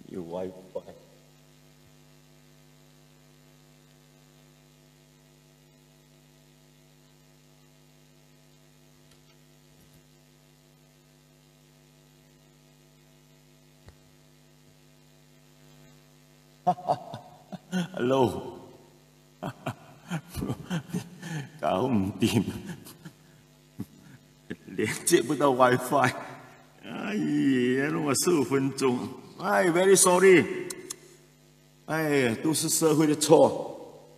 有 WiFi。Hello， 搞唔掂，连接不到 WiFi。哎呀，弄了15分钟，哎 ，very sorry， 哎，都是社会的错，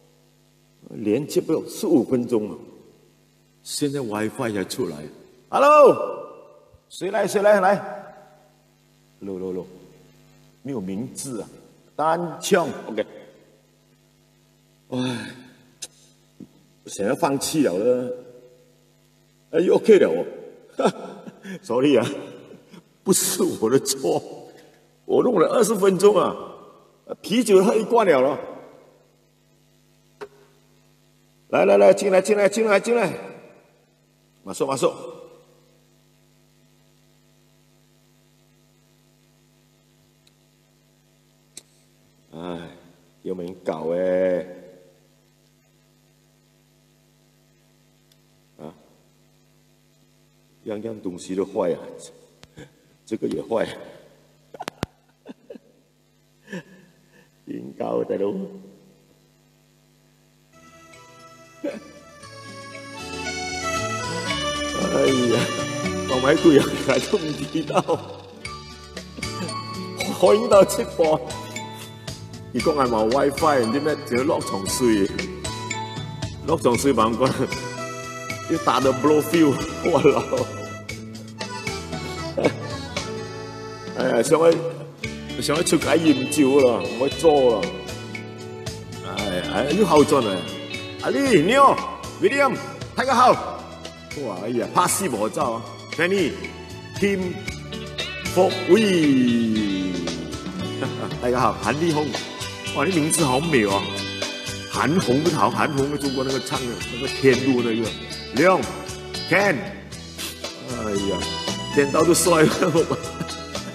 连接不了15分钟了，现在 WiFi 才出来。Hello， 谁来？来 ，Hello， 没有名字啊。单枪 ，OK。唉，想要放弃了呢。哎，OK 了哦。sorry 啊，不是我的错，我弄了20分钟啊，啤酒喝一罐了。来，进来，马上。哎，有没人搞哎？啊，样样东西都坏啊，这个也坏，应搞的喽。哎呀，我買貴人大都唔知道，開到直播。如果係冇 WiFi， 唔知咩，就要落床睡。落床睡忙過，要打到 blow feel， 我老。哎呀，想去出街飲酒啦，唔可以做啦。哎，要後進啊！阿李，你好 ，William， 大家好。哇，哎呀，拍死我照啊 ！Fanny，Kim， 福威，大家好，韓立紅。哇，你名字好美哦！韓紅不好，韓紅的中國那個唱的那個天路那個亮 Ken， 哎呀，見到都帥了，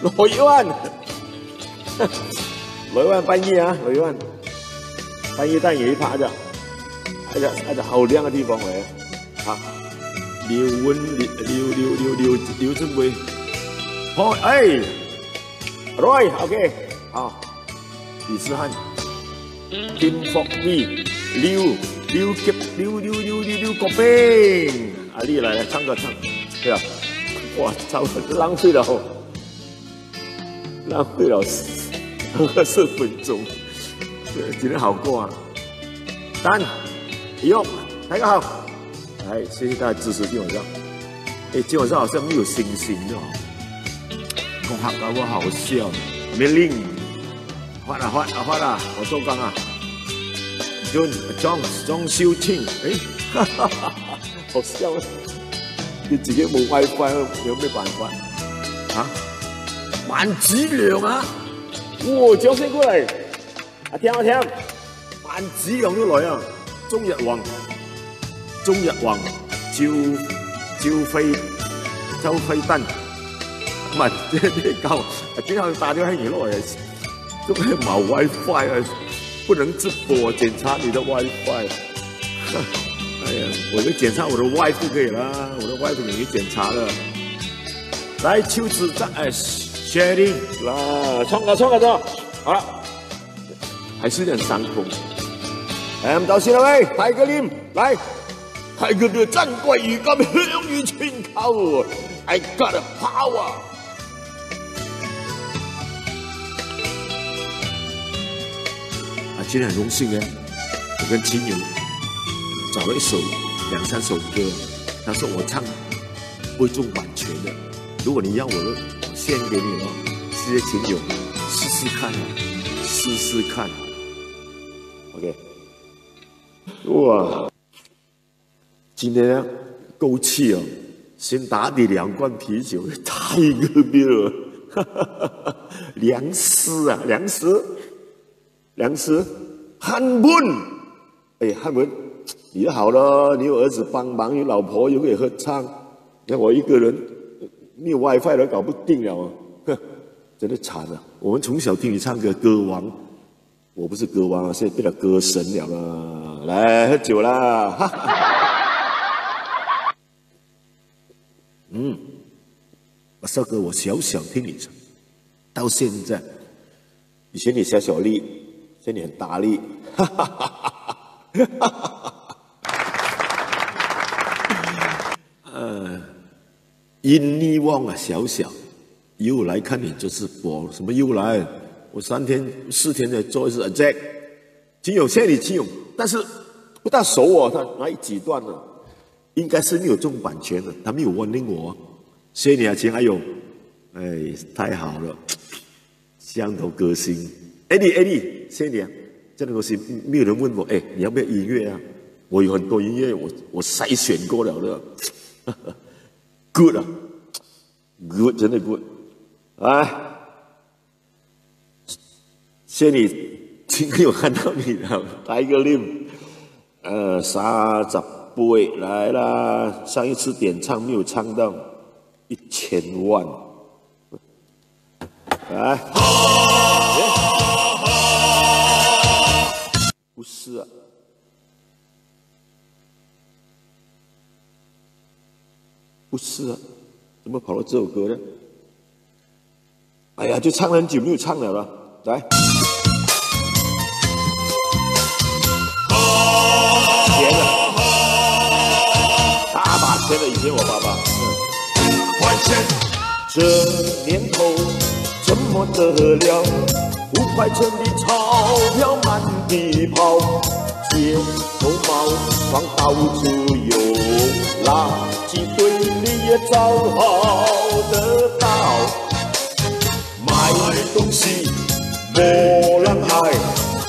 羅一萬半夜啊，羅一萬半夜但也一趴着，挨着好亮的地方嚟啊！劉振偉，好哎 ，Roy，OK， 好，李思翰。Kim Phok Mi， 刘國斌，阿麗來唱歌，對啊，哇，操，浪費了20分鐘，今天好過啊。Dan， 喲，大家好，哎，謝謝大家支持今晚上，哎，今晚上好像沒有星星的哦，講客搞我好笑 ，Meling。發啦！我收工啊！裝修慶，哎，好笑啊！你自己冇 WiFi， 有咩辦法啊？萬梓良啊！哇，掌聲過嚟！啊，聽，萬梓良都來啊！中日王周飛登，唔係啲舊，經常打電話起來。都冇 WiFi 啊，不能直播檢查你的 WiFi。哎呀，我就檢查我的 WiFi 可以啦，我的 WiFi 已經檢查了。來，秋子在sharing 啦，唱歌，好了，還是有點傷風。哎，我們到先了喂，泰哥林來，泰哥的戰怪語咁響於全球 ，I got a power。今天很榮幸呢，我跟親友找了2、3首歌，他說我唱不會中版權的，如果你要我獻給你咯，謝謝親友，試試看 ，OK， 哇，今天呢夠氣哦，先打底2罐啤酒，太個別了，糧食，漢文，哎，漢文，你好了，你有兒子幫忙，有老婆，又可以合唱，那我一個人沒有 WiFi 都搞不定了，真的惨了。我们从小听你唱歌，歌王，我不是歌王啊，现在变了歌神了啦。来喝酒啦！哈哈少哥，我小小听你唱，到现在，以前你小小力，现在你很大力，哈哈哈哈哈哈！殷力旺啊，小小又来看你这次播，什么又来？我4天才做一次 Jack， 秦勇，谢谢你秦勇，但是不大熟哦，他哪几段呢？应该是没有中版权的，他没有warning我。谢谢你啊，秦还有，哎，太好了，乡头歌星 Eddie， 谢谢你啊，这样的东西没有人问我，哎，你要不要音乐啊？我有很多音乐，我筛选过了的。Good 啊 ，Good 真的 Good， 来，谢谢你，今天有看到你了，Tiger Lim，30杯来啦，上一次点唱没有唱到1000万，来，不是啊。不是啊，怎么跑到这首歌呢？哎呀，就唱了很久没有唱了啦，来，钱了，大把钱了，以前我爸爸，还钱。这年头怎么得了？5块钱的钞票满地跑，街头毛放到处有，垃圾堆里也找得到。卖东西没人爱，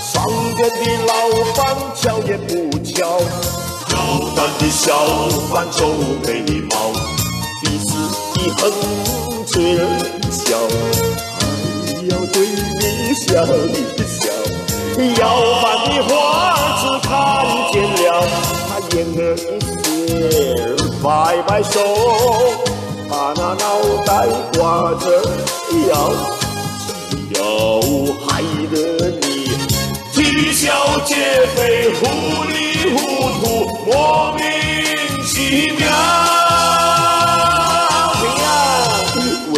商店的老板瞧也不瞧，挑担的小贩皱眉毛，鼻子一横吹人笑，还要对你笑一笑。要把你花枝看见了，他掩耳一笑，摆摆手，他那脑袋挂着腰，只要害得你啼笑皆非，糊里糊涂，莫名其妙。为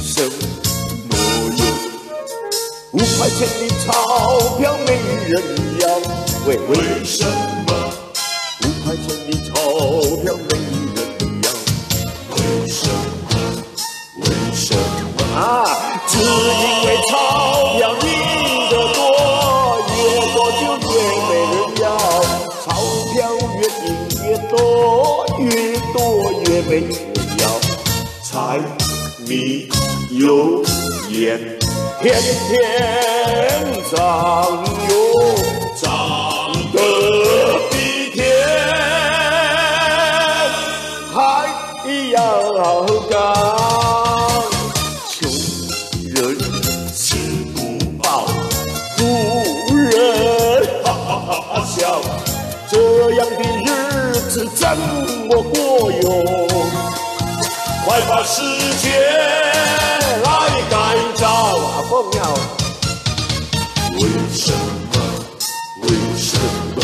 什么有5块钱的钞票没人要？为什么5块钱的钞票没人要？为什么？为什么啊？只因为钞票印得多，越多就越没人要。钞票越印越多，越多越没人要。柴米油盐，天天涨哟，涨得比天还要高。穷人吃不饱，富人哈哈哈哈笑，这样的日子怎么过哟？快把世界来改造啊！不要。为什么？为什么？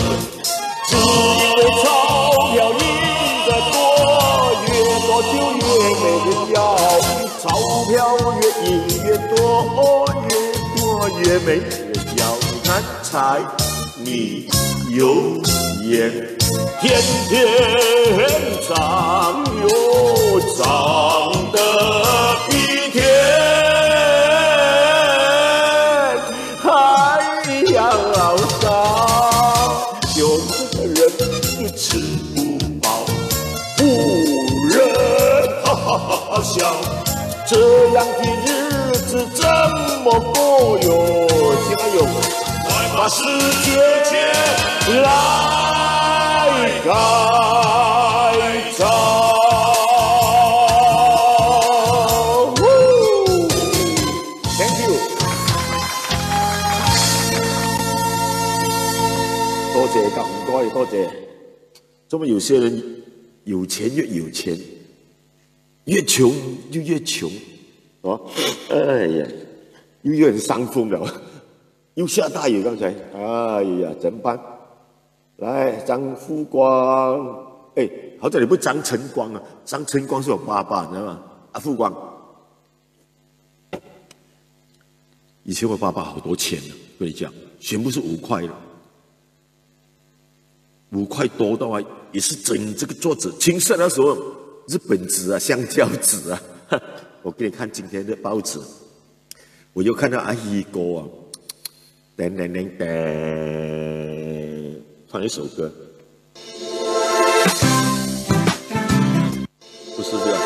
只因为钞票印得多，越多就越没人要。钞票越印越多，越多越没人要。你看，柴米油盐，天天涨哟，涨得比天还要高。有的人吃不饱，富人哈哈哈哈笑，这样的日子怎么过哟？现在有，快把世界来改造。Thank you， 多謝㗎，唔該，多謝。這麼有些人有錢越有錢，越窮就越窮，哦，哎呀，又有人伤风了，又下大雨，刚才，哎呀，怎么办？来，张富光，哎，好在你不张晨光啊，张晨光是我爸爸，你知道吗？啊，富光，以前我爸爸好多钱呢，跟你讲，全部是5块的，5块多的话也是整这个桌子。青色那时候，日本纸啊，橡胶纸啊，我给你看今天的报纸，我又看到阿姨哥啊，噔噔噔噔，放一首歌。不是这个，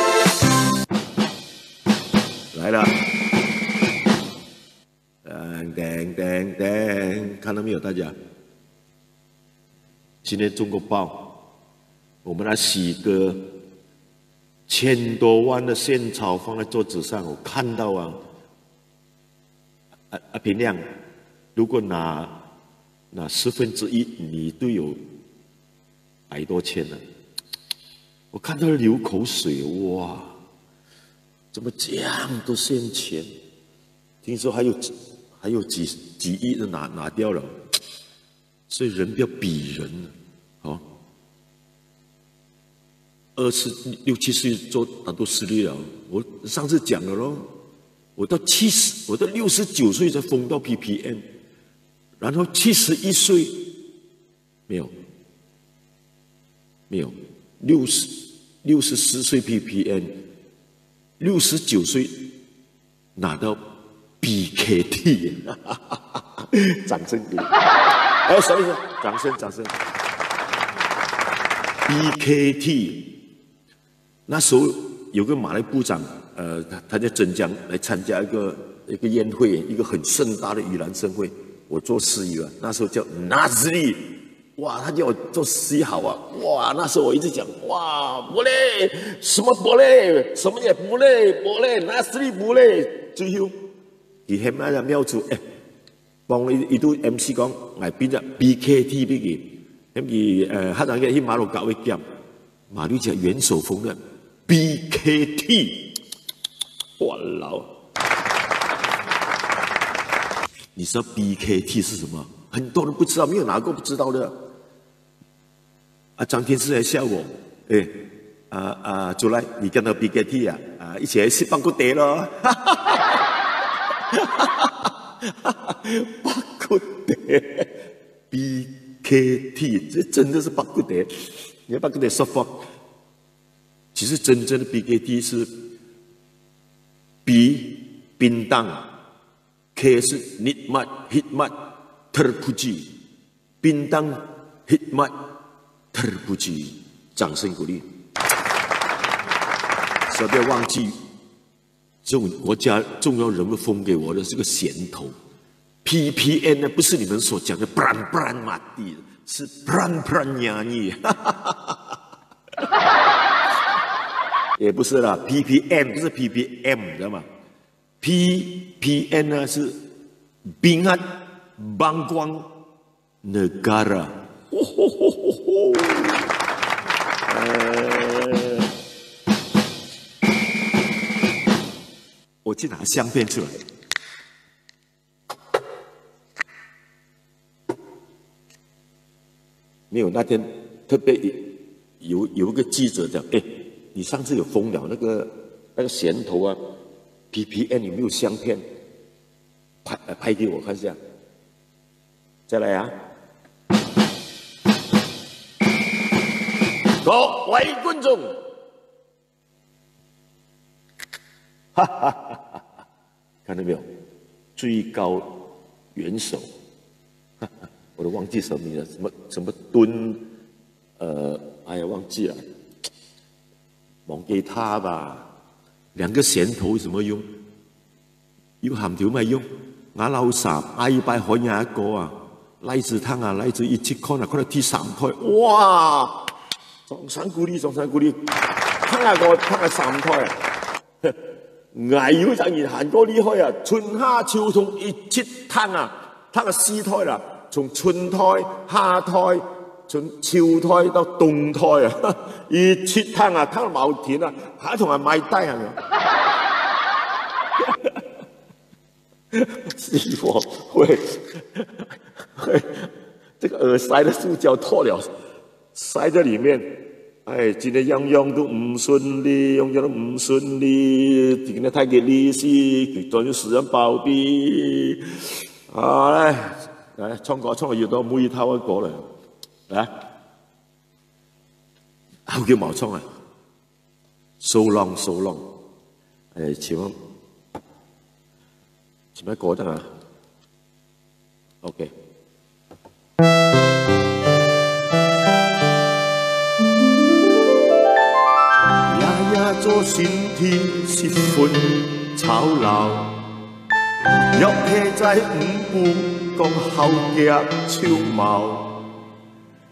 来了，噔噔噔，看到没有，大家？今天《中国报》，我们来洗歌，1000多万的现钞放在桌子上，我看到啊，平亮，如果拿1/10，你都有100多千了。我看到流口水，哇！怎么这样多现钱？听说还有几亿都拿掉了，所以人不要比人哦。26、7岁做拿到视力了，我上次讲了咯，我到69岁才封到 PPM， 然后71岁没有64岁 PPN， 69岁拿到 BKT， 掌声鼓励！哎，什么意思？掌声！ BKT， 那时候有个马来部长，他在镇江来参加一个宴会，一个很盛大的盂兰盛会，我做司仪啊，那时候叫 Nazri。哇，他叫我做司好啊！哇，那时候我一直讲哇，不嘞，什么不嘞，什么也不嘞，那是你不嘞。最後，佢喺那個廟處，幫佢都 MC 講，係變咗 BKT 俾佢，咁而黑人嘅喺馬路搞一劍，馬六甲元首封嘅 BKT， 哇老！你知道 BKT 是什麼？很多人不知道，没有拿过不知道的。张天师来笑我，出来，你跟到 BKT 啊，一起来吃棒骨碟咯，棒骨碟 BKT， 这真的是棒骨碟，你要棒骨碟说法。其实真正的 BKT 是 B 冰当 ，K 是 nikmat hikmat。terpuji， bintang hikmat terpuji， 掌声鼓励。不要忘记，这种国家重要人物封给我的是个衔头。PPN 呢，不是你们所讲的 brand brand 马蒂，是 brand brand 亚尼，也不是啦。PPM 不是 PPM， 知道吗 ？PPN 呢是 Bingat Bangkwang Negara， 我去拿香片出来。没有，那天特别有一个记者讲，你上次有封了那个衔头啊 ，PPN 有没有香片？拍给我看一下。再来啊！各位观众，哈哈哈！看到没有？最高元首，哈哈，我都忘记什么名了，什么敦，哎呀，忘记了，忘记他吧。2个衔头有什么用？要鹹條咪用，我老實嗌拜海廿一個啊！荔枝湯啊，荔枝1切開啊，佢哋踢3台，哇！掌聲鼓勵，湯下個湯下3台啊！危要突然行過厲害啊！春夏秋冬1切湯啊，湯下4台啦，從春台、夏台、從秋台到冬台啊！1切湯啊，湯到冇田啊，還同埋賣低係咪？希望会这个耳塞的塑胶脱了，塞在里面。哎，今天样样都唔顺利，样样都唔顺利，今天太给利息，佢仲要私人包庇。好来唱歌要到每頭一個嚟，嚟，好叫毛唱啊 ，so long，誒，前一個得啊 ，OK。做身體十分操勞，若係在五步講後夾超毛，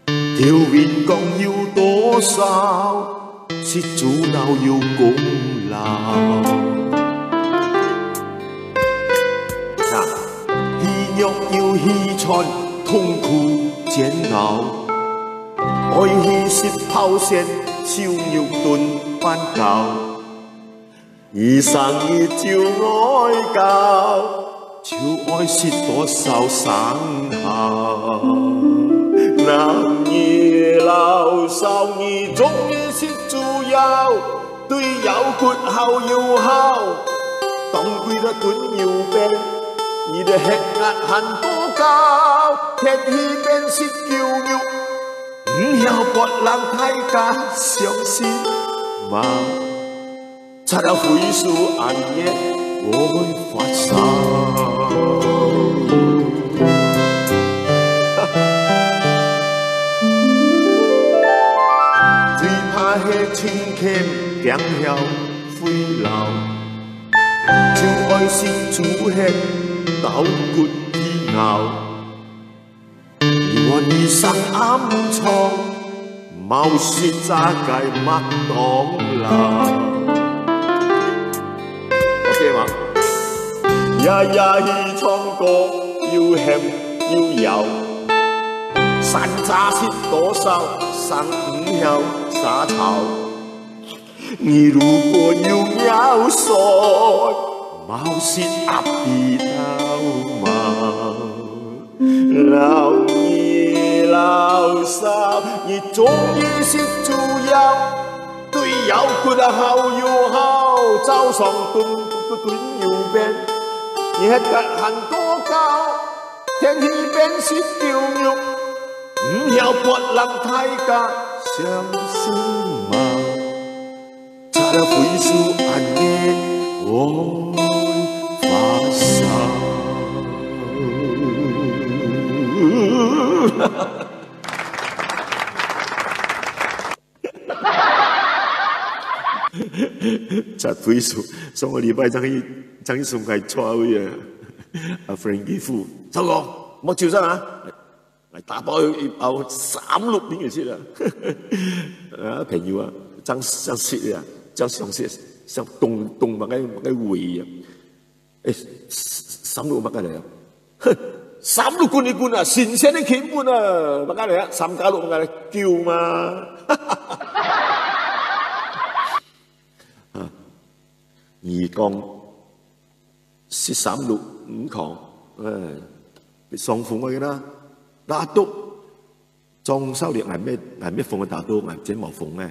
條面講要多少，是主腦要功勞。戲肉要戲穿，痛苦煎熬，愛戲是拋線，燒肉燉。翻教，一生一朝愛教，就愛是多少傷害。男兒老少，你終於是主要，對腰骨好又好，當歸的燉油餅，你的血壓很多高，天氣變是叫肉，唔要搏人太假相信。擦到灰樹暗夜我會發燒，最怕係清欠兩條灰流，就愛是主血鬥骨皮咬，我一生暗瘡。冇說炸雞麥當勞 ，OK 嘛？日日唱歌要鹹要油，山楂是多少？上五條沙草。你如果要秒衰，冇說壓別頭毛，老你老少。你終於是主要，對腰骨好又好，早上燉油餅，你血壓很多高，天氣變是叫肉，唔要搏人太假，相信嗎？擦了灰樹暗夜我發燒。擦灰樹，上個禮拜爭一送係錯位啊！阿 Frankie 夫，秋哥，莫照真啊！嚟打波要36點就先啦！啊朋友啊，爭蝕啊，爭上蝕，想動物嘅胃啊！誒，36乜嘅嚟啊？36罐一罐啊，新鮮嘅鹼罐啊，乜嘅嚟啊？3加6乜嘅嚟叫嘛？而講1365項，上風嘅啦，打賭裝修力係咩風嘅打賭，係真冇風嘅。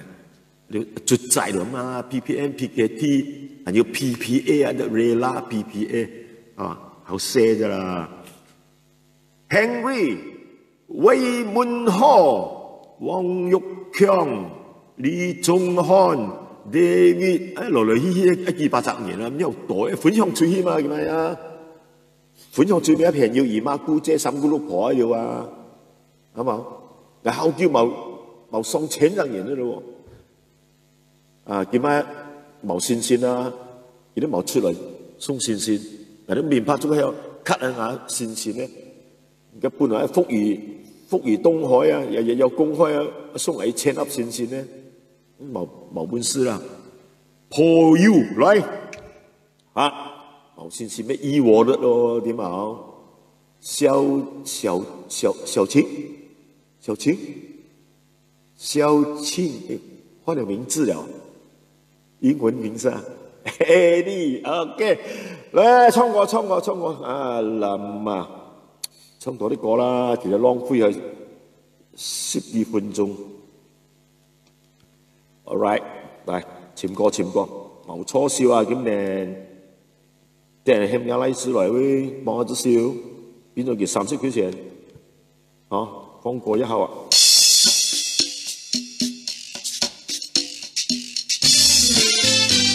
你絕債了嘛 ？PPM、PKT，還有 PPA 啊，的 RELA、PPA 啊，好些啫啦。Henry、魏文浩、王玉強、李宗漢。David， 來來去去180年啦，咁又袋款項最起碼嘅咪啊，款項最尾一平要姨媽姑姐嬸姑碌婆要啊，係嘛？但後叫冇送錢人嘢咯喎，啊點解冇線線啊？而都冇出嚟送線線，但啲面拍咗喺度咳一下線線咧，而家本來喺福怡東海啊，日日有公開啊，送嚟千粒線線咧。冇本事啦，破腰嚟啊！冇線線咩醫我的咯？點啊？小青，換了名字了，英文名字啊给你 OK， 来唱歌啊，林啊，唱多啲歌啦，其實浪費係12分鐘。All right， 嚟潛歌，冇錯笑啊，今年啲人欠下利是來喂，幫我隻笑，變咗叫30塊錢，啊，放過一下啊。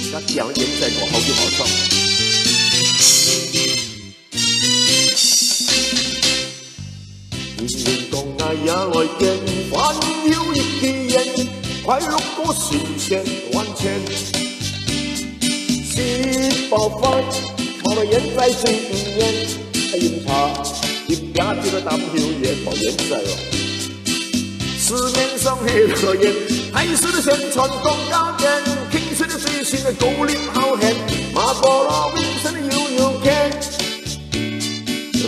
而家啲人影製我好叫我唱。年共嗌也來見，歡笑亦自然，快樂過善善萬千。是爆發，我哋人在最唔認，飲茶飲啤酒嘅啖笑也冇人在喎。市面上許多人，台式的宣傳廣告店，平時的最新的高領好漢，馬波羅冰城的悠悠看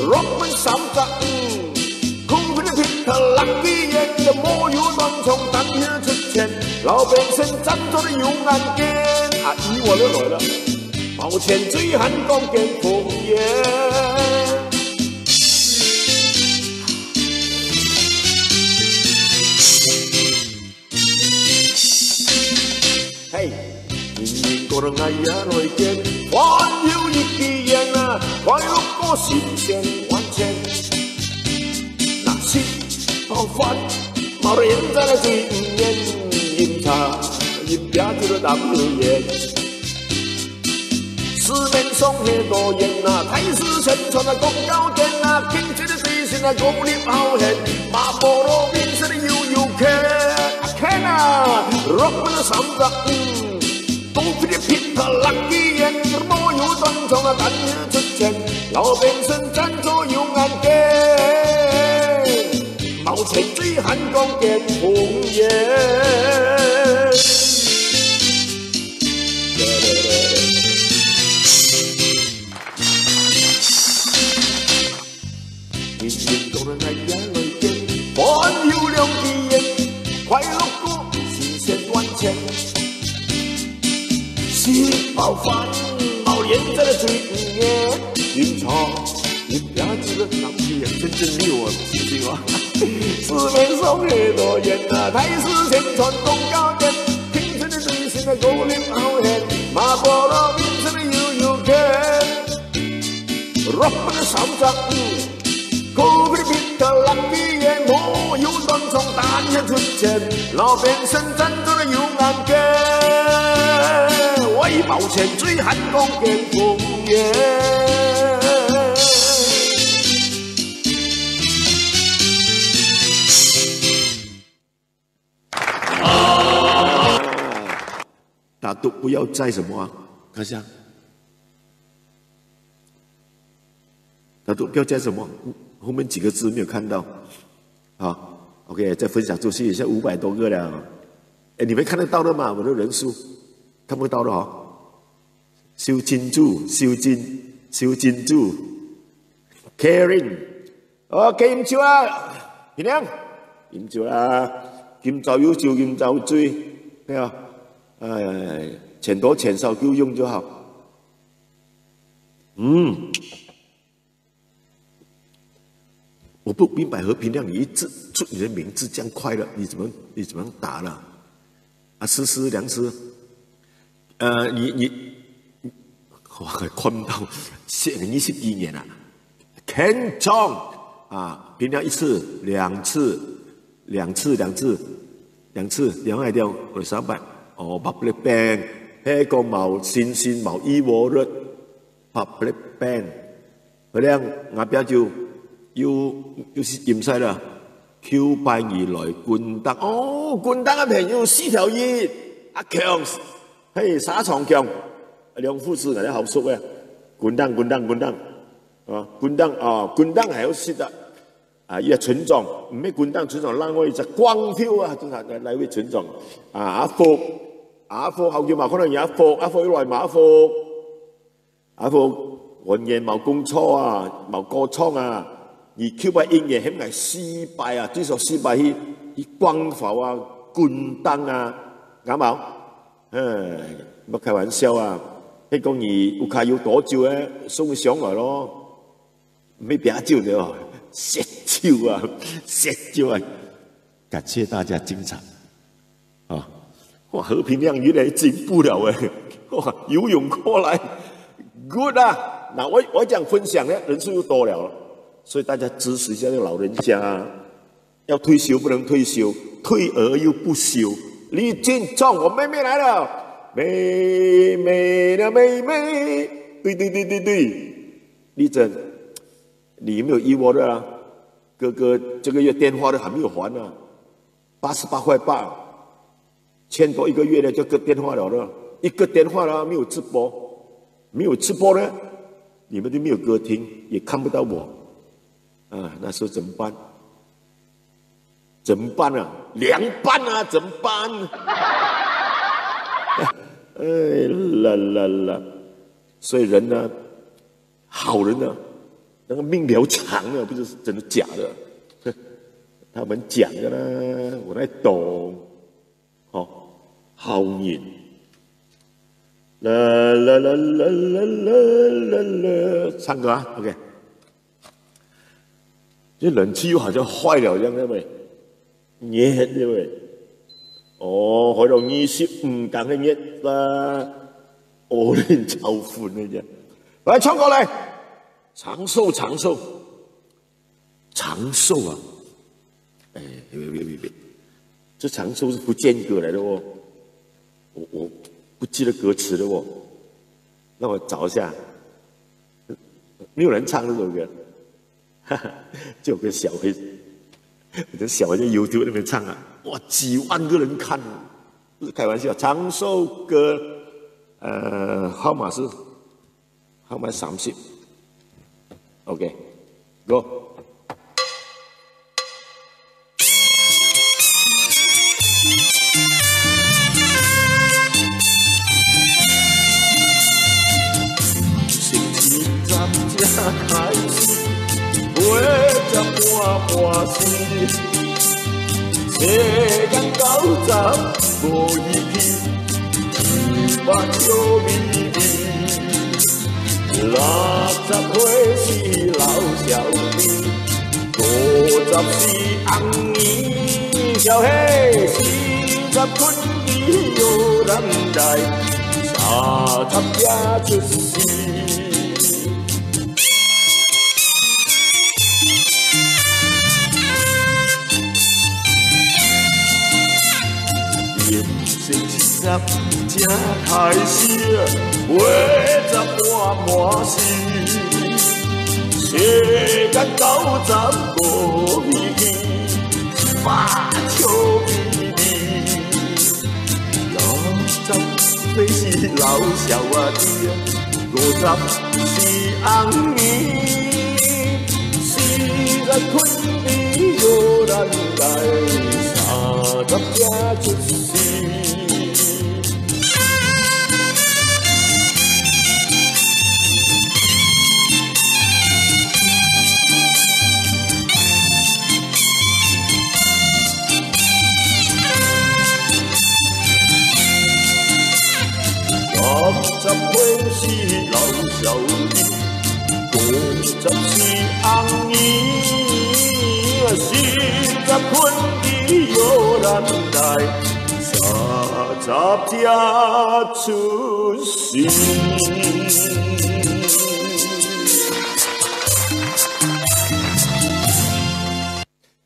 ，Rockman 35。lucky 人的莫有乱從但日出前，老百姓站着的有眼見啊！以我就來了，抱歉最寒光見烽煙。嘿，年個人愛也來見，歡笑亦自然啊！快樂過新鮮萬千。爆發，冇人在那最唔認，飲茶飲啤酒的啖笑煙。市面上許多人啊，台式宣傳的廣告店啊，經濟的最新的高領好漢，馬波羅冰城的悠悠看啊 ，Rockman 的35，高飛的皮特 lucky 人，莫有端莊的但日出前，老百姓站着有眼見。抱歉最寒光見烽煙。年年個人愛也來見，歡笑兩自然，快樂過新鮮萬千。是爆發，冇人在那最唔認，飲茶飲啤酒的男女人真溜啊，不信啊！市面上許多人啊，台式宣傳廣告店，平時的最新的高領好漢，馬波羅冰城的悠悠看 ，Rockman 的35，高飛的皮特 lucky 人，莫有亂從但日出前，老百姓站着的有眼見，為抱歉最寒光見烽煙。大家都不要再什么啊？看一下，大家都不要再什么？后面几个字没有看到。好 ，OK， 再分享出去，现在500多个了。哎，你们看得到的吗？我的人数看不到的哦。修金柱，Karen， OK， 飲酒啊，平亮，飲酒啦，今朝有酒今朝醉，對啊。哎，錢多錢少夠用就好。我不明白和平亮，你一直出你的名字这样快了，你怎么打了？啊，思梁思，你，哇，看不到，2022年啊 ，Ken Chong 啊，平亮1次、2次、2次，兩個掉我3百。哦 ，public bank， 迄個冇新冇e-wallet public bank， 嗰啲外邊就是驗晒啦。Q 拜而來冠德，哦，冠德嘅朋友4條1，阿強，嘿，沙床強，梁富士人家好熟嘅，冠德，啊，冠德係好識得。啊！伊個村長唔係官當村長，另外就光票啊，真係嚟位村長啊！阿福後叫嘛，可能有阿福要來嘛阿福運嘢冇工錯啊，冇過倉啊，而 Q 拜應嘢係咪失敗啊？最少失敗去光浮啊、官當啊，啱冇？乜開玩笑啊！迄讲伊有卡有多久诶，送上来咯，没别酒的哦，血酒啊，血酒啊，感谢大家精彩啊！哇，和平亮越来越进步了诶，哇，游泳过来 ，good 啊！那我讲分享呢，人数又多了，所以大家支持一下这个老人家啊，要退休不能退休，退而又不休。李俊忠，我妹妹来了。妹妹的妹妹，对，丽珍，你有没有依我的啊？哥哥这个月电话都还没有还呢，88块8，欠多1个月了就割电话了了，一个电话了没有直播，没有直播呢，你们就没有歌听，也看不到我，啊，那时候怎么办？怎么办啊？凉拌啊，怎么办？哎啦，所以人呢，好人呢，那个命比较长呢，不是真的假的，他们讲的呢，我来懂，哦，好人，啦，唱歌啊 ，OK， 这冷气又好像坏了一样，对不对？热对不对？哦，去到20唔敢嘅熱啦，我哋臭款嘅啫。來，衝過嚟，長壽啊！哎，別，這長壽是福建歌來的哦，我不記得歌詞了哦，讓我找一下，沒有人唱這首歌，哈哈，就有個小黑。我的小孩在 YouTube 那边唱啊，哇，几万个人看，不是开玩笑。长寿歌，号码是30 ，OK，Go。星期咱家开始。月十半时，世间90无依起，目笑眯眯。60岁是老少年，50是红年，小嘿40困地有人来，30才出世。才开始，月十半时，世间90无依起，目笑眯眯。60岁是老少弟，50是红年，40困地有人来，30才出世。60岁是老少年，50是红年，40困地有人来，30才出世。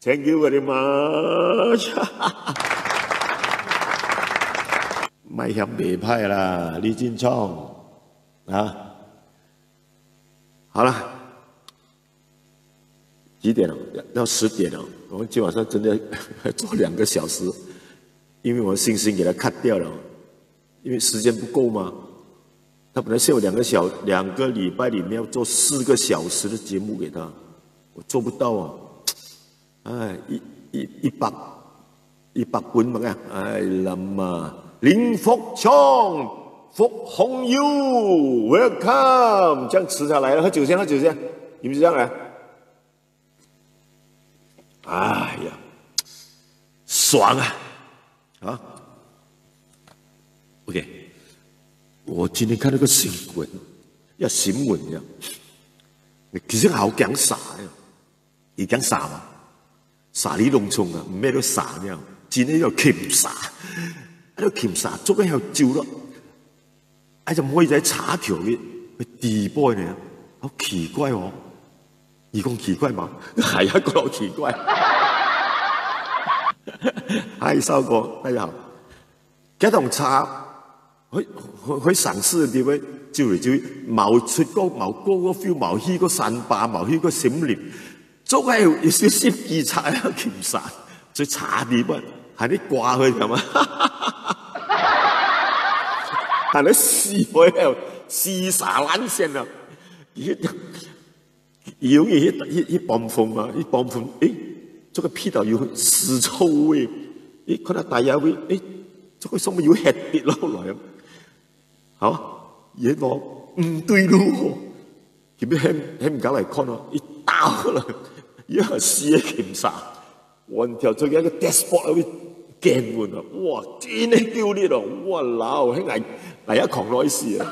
Thank you very much 卖嫌袂歹啦，李进聪啊，好了，几点了？要10点了。我们今晚上真的要做2个小时，因为我星星给他 cut 掉了，因为时间不够嘛。他本来是有2个礼拜里面要做4个小时的节目给他，我做不到啊。哎，100本嘛啊，哎諗啊！林福聰、福宏佑 ，Welcome， 这样吃下来了，喝酒先，你们这样来。哎呀，爽啊！啊 ，OK，我今天看那个新闻，新闻呀，其實好講傻呀，而講傻嘛，傻里弄聰啊，咩都傻呢，真係又欠傻，喺度欠傻，捉喺度照咯，就唔可以喺查條嘅地波呢，好奇怪哦，而講奇怪嘛，係一個好奇怪，係收過，大家好，幾棟查。佢城市嘅地位照嚟照去，冇出高冇高個 feel， 冇去個散霸，冇去個閃連，捉係有少少記察喺鉗殺，最差啲乜係啲掛佢係嘛？係你試佢喺度試殺爛線啊！有一bomb風啊，一bomb風，誒，這個屁道有屎臭味，誒，佢哋大家會誒，這個什麼有黑啲落來啊！好，嘢我唔對路喎，佢邊喺唔敢嚟看咯，一打啦，一下試一鉗殺，橫條最近一個 dashboard 喺度鏡換啊，哇！真係丟臉咯，哇老，喺危一狂內事啊，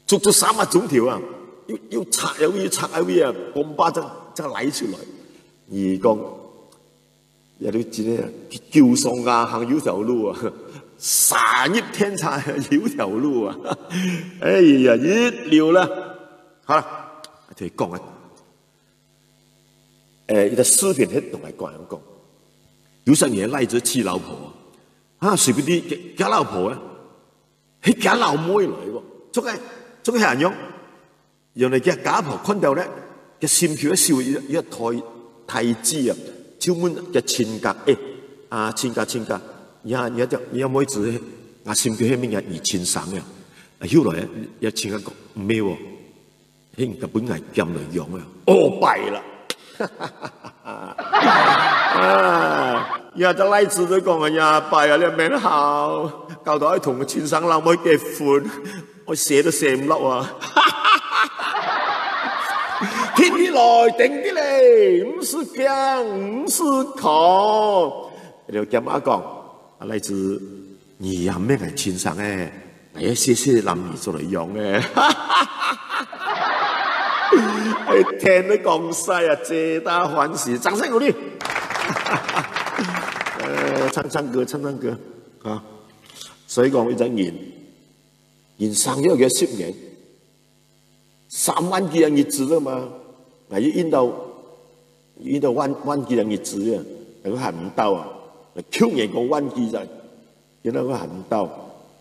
足足3個鐘頭啊，要拆有嘢拆有嘢啊，bomb巴真嚟出來，而講有啲真係叫上牙行有條路啊！傻一天才有條路啊！哎呀，一流啦！好啦，就講啊，一個視頻喺度嚟講，有時嘢賴咗黐老婆啊，隨便啲假老婆啊，係假老妹嚟喎，捉係人樣，原來嘅假婆看到咧，嘅心跳一笑一太子啊，專門嘅錢格錢格。你有冇知我心叫迄物嘢而千生啊？後來一千個唔咩喎？迄個本係咁嚟用啊！哦，弊啦！啊！又就拉住佢講啊，呀弊啊！你命好，搞到同個千生老妹結婚，我寫都寫唔落啊！天啲來，定啲嚟，唔是驚，唔是狂。你就咁樣講。來自你有咩係天生嘅，第一些些男兒做嚟用嘅，聽得咁犀啊，皆大歡喜，掌聲鼓勵。唱歌啊！所以講一陣人生咗嘅10年，3萬幾人日子啦嘛，嗱要引到萬幾人日子啊，佢行唔到啊！去年個1幾人，原來佢行唔到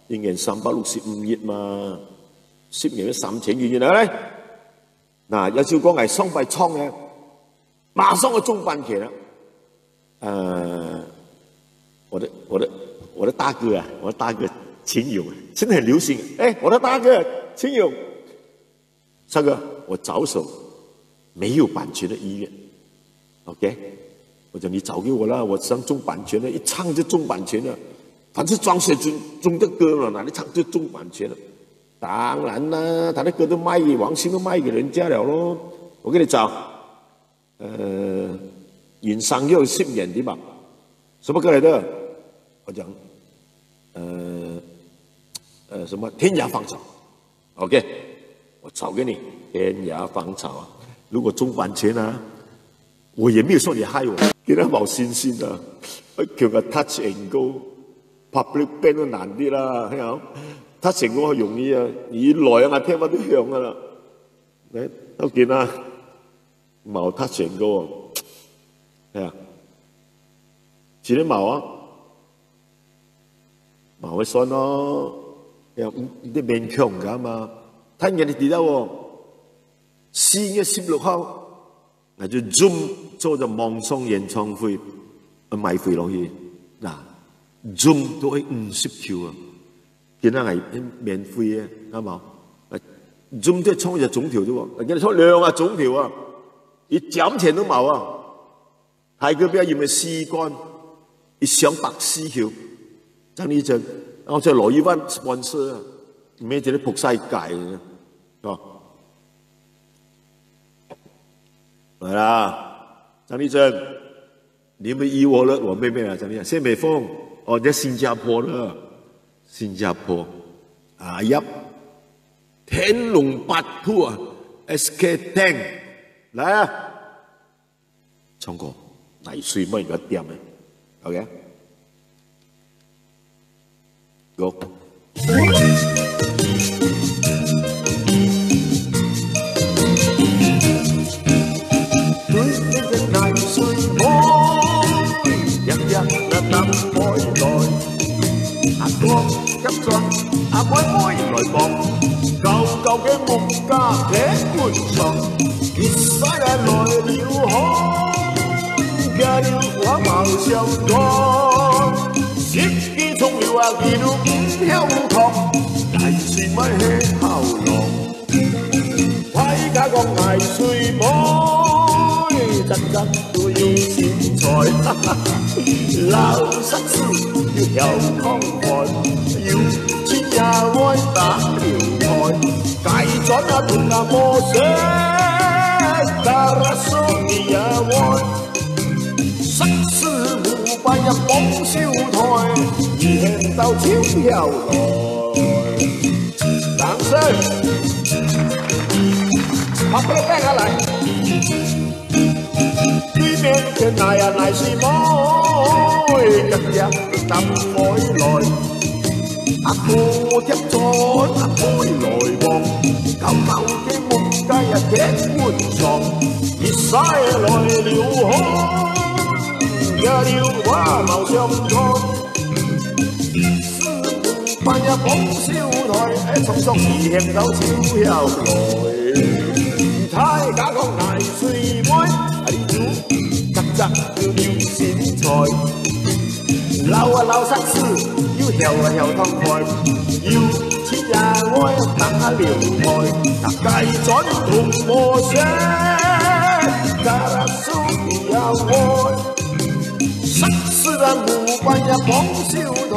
，1年365億嘛，10年都3000億原來咧。嗱，有少講係雙幣倉嘅，馬上就中版權啦。我的大哥啊，我的大哥秦勇，真係很流行。我的大哥秦勇，三哥，我找手沒有版權的醫院 ，OK。我講你找給我啦，我想中版權了，一唱就中版權了。凡是張學忠的歌了，哪裡唱就中版權了。當然啦，他的歌都賣給王心都賣給人家了咯。我給你找，人生又10年對吧？什麼歌來的？我講，什麼天涯芳草 ？OK， 我找給你天涯芳草啊。如果中版權啊，我也沒有說你害我。見得冇信心啊！叫個 touch and go，public band 都難啲啦，係咪 ？touch and go 容易啊，以來啊，我聽乜都響噶啦。你都見啦，冇 touch and go 啊，係啊，自己冇啊，冇去信咯，又啲勉強㗎嘛。睇人哋知道喎，4月16號。那就 Zoom 做咗網上演唱會，買飛落去嗱 ，Zoom 都係50條啊，見到係免費嘅，啱冇？Zoom 即係充1鐘條啫喎，人哋充2個鐘條啊，一減錢都冇啊，係佢邊有咪試幹，一上140條，真呢陣，我再攞一萬 sponsor 啊，咩嘢都仆晒界嘅，哦。來啦，張立珍，你們依我了，我妹妹啊，張立珍，謝美鳳，哦，你在新加坡了，新加坡，啊呀，天龙八部啊 ，SK10， 来啊，唱歌，泥水乜嘢點嘅 ，OK，Go。急進阿妹妹來望，舊舊嘅木架這盤床，熱曬來了海，加了我貌相干，時機衝了啊，見到唔曉學，泥水咪起後浪，睇家講泥水妹，真真都要錢財，老實事要有空看。要錢也愛打聊台，計準啊同啊魔術，加拉蘇你也愛，實事無辦一幫小台，而輕到超又來，掌聲，拍不落 back 下來，對面嘅奶啊奶是妹，日日等我來。阿哥貼咗阿妹來望，舊舊嘅木架啊鐵門床，熱曬來了海，也了我貌相干，師傅扮一捧燒台，速速而輕手超又來，太假講大水妹，係主雜雜要了錢財，老啊老實事。要跳啊跳湯台，要錢也愛打聊台，計準同魔聲，加拉蘇也愛，實事啊無辦一幫小台，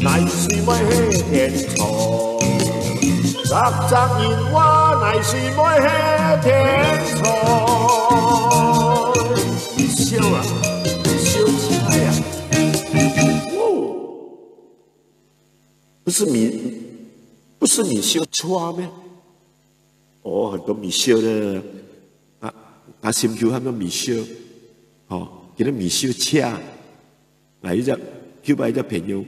泥水咪起天才，雜雜言話泥水咪起天才，你笑啊，你笑起來呀！不是米修错咩？哦，很多米修的啊，新球他们米修，哦，给他米修恰，来一只叫把一只朋友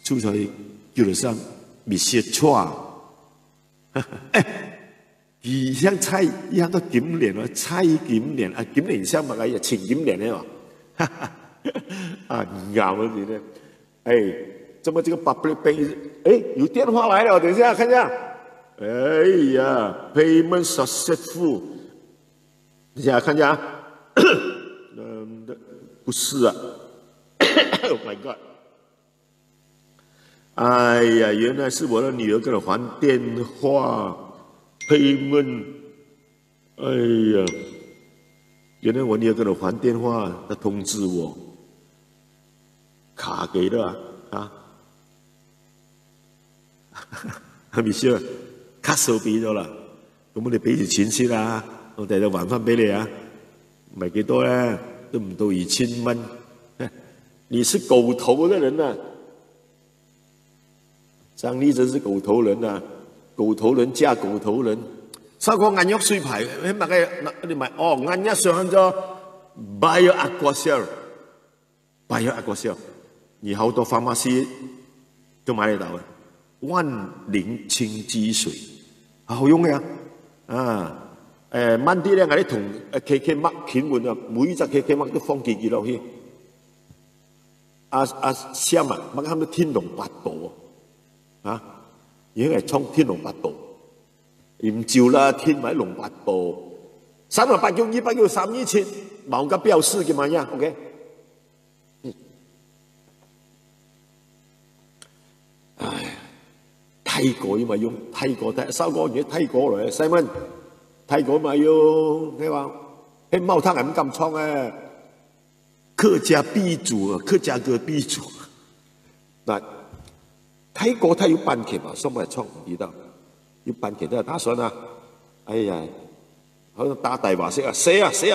出去叫得上米修错，哎，而像菜一樣都檢練咯，菜檢練啊，檢練相物啊，情檢練咧嘛，啊，啱啊你呢，哎。怎么这个 public pay？ 哎，有电话来了，等一下看一下。哎呀 ，payment successful。等一下看一下。不是啊。Oh my god！ 哎呀，原来是我的女儿跟我还电话 payment。哎呀，原来我女儿跟我还电话，她通知我卡给了啊。米少，卡數俾咗啦，咁我哋俾條錢先啦，我第日還翻俾你啊，唔係幾多咧，都唔到2000蚊。你是狗頭的人啊，張麗真是狗頭人啊，狗頭人加狗頭人。收個眼藥水牌，起碼嘅你咪哦，眼藥上咗 Bio Aquacel，Bio Aquacel，而好多pharmacy都買得到嘅。萬靈清之水，好用嘅啊！慢啲咧，我哋同KK Mark 傾換啊，每隻 KK Mark 都放幾落去。Sam啊，乜啱都天龍八部啊！已經係衝天龍八部，唔照啦，天埋龍八部，300叫200叫3以前，冇個標示嘅嘛呀 ，OK。唉。泰國嘛用泰國收過嘢泰國嚟，細蚊泰國嘛要你話，喺貓湯係唔咁倉啊，客家鼻祖啊，客家歌鼻祖。嗱，泰國他有班茄嘛，送嚟倉唔記得，有班茄都係打算啊，哎呀，好似打大話式啊，死啦，嚇！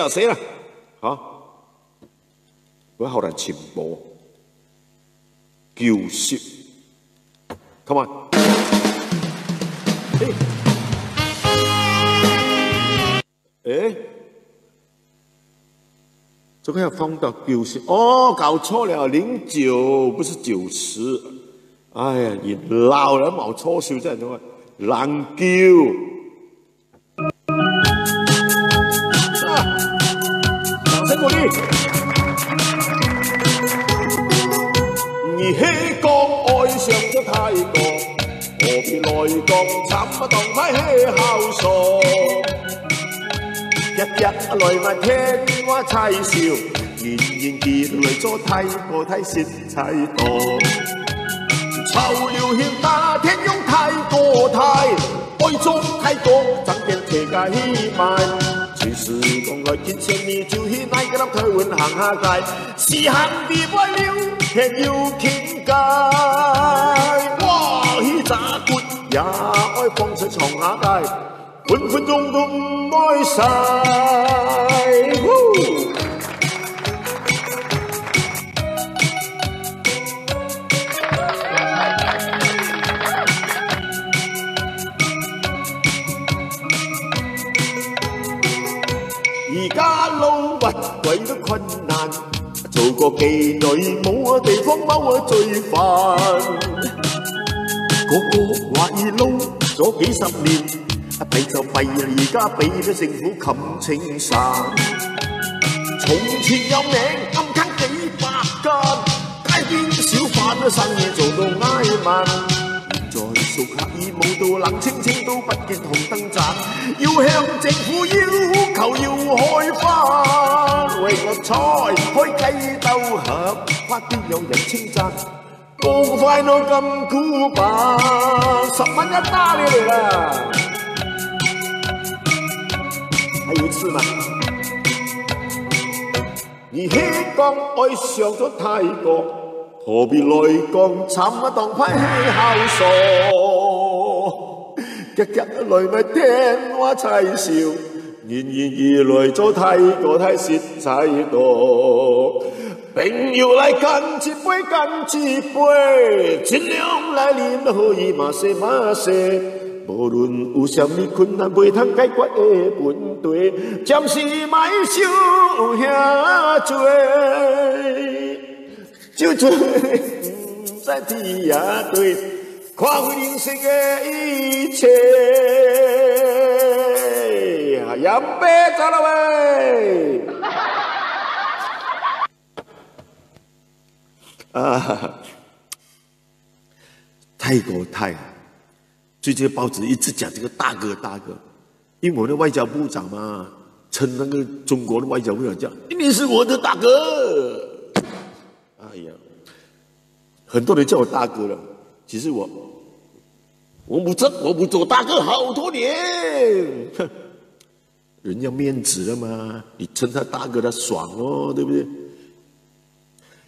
佢後來全部叫説。，Come on！ 哎，这个要放到90哦，搞错了，09不是90。哎呀，你老人冇錯少真係點啊？冷叫。掌聲鼓勵。兒戲講愛上咗泰國，何必來講慘不當派戲孝傻。日日來咪聽我猜笑，年年結來咗泰國睇蝕太多。潮流現大天用泰國泰，愛中泰國爭點鐵架起賣。隨時講來見前面就去那個台灣行下街，是行啲歪了天要傾街。哇！起炸骨也愛放出床下街。分分鐘都唔愛晒。而家撈乜鬼都困難，做個妓女冇地方踎最煩。個個話要撈咗幾十年。弊就弊啦，而家俾咗政府冚清晒。從前有名暗坑幾百間，街邊小販生意做到挨慢。現在熟客已冇到冷清清都不見紅燈盞，要向政府要求要開翻。為個菜開雞鬥盒，花邊有人稱讚。個快樂咁古板，10蚊一打你嚟啦！還有一次嘛，而香港愛上咗泰國，何必來講慘當批孝傻？日日來咪聽我猜笑，年年而來咗泰國睇蝕太多。朋友來乾一杯，乾一杯，盡量來啉可以嘛些嘛些。無論有啥物困難，袂通解決的問題，暫時莫想遐多，就做唔知天也對，看開人生的一切。飲杯走啦喂！啊，泰國泰。所以这个报纸一直讲这个大哥大哥，因为我的外交部长嘛，称那个中国的外交部长叫你是我的大哥。哎呀，很多人叫我大哥了，其实我不做大哥好多年，哼，人要面子了嘛，你称他大哥他爽哦，对不对？